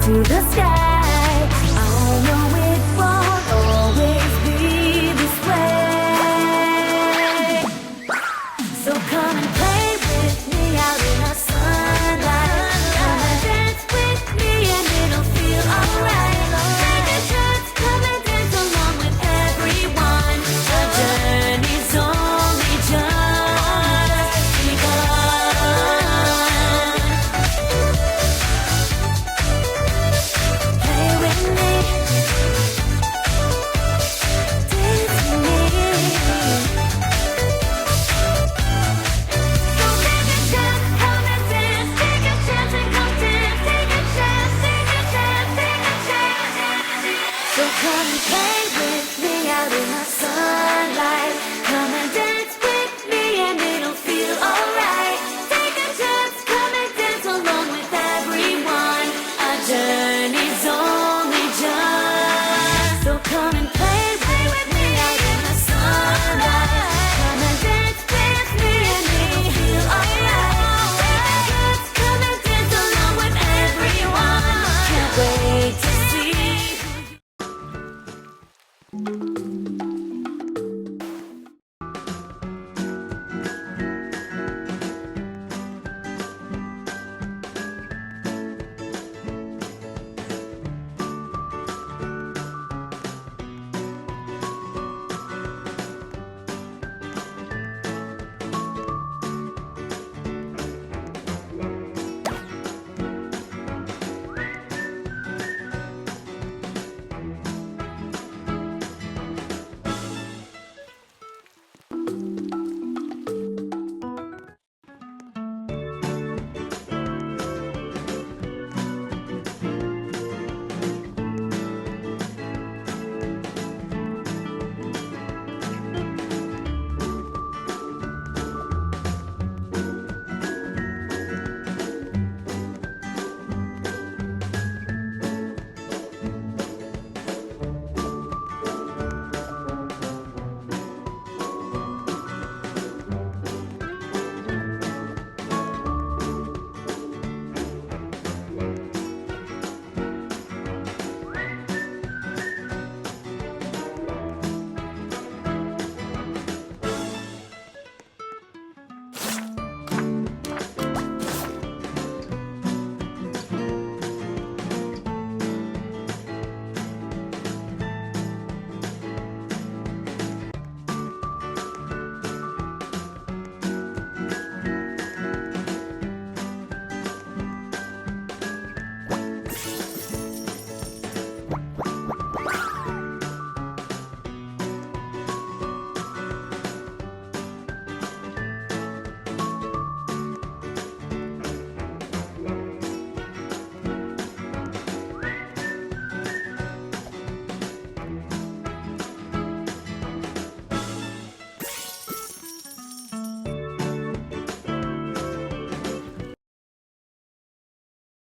to the sky. I know it won't always be this way. So come and play with me out in the sunlight. Come and dance with me and it'll feel alright. Take a chance, come and dance along with everyone. Our journey's only just begun. Play with me, dance with me. So take a chance, come and dance. Take a chance and come dance. Take a chance, take a chance, take a chance. So come and play with me out in the sunlight.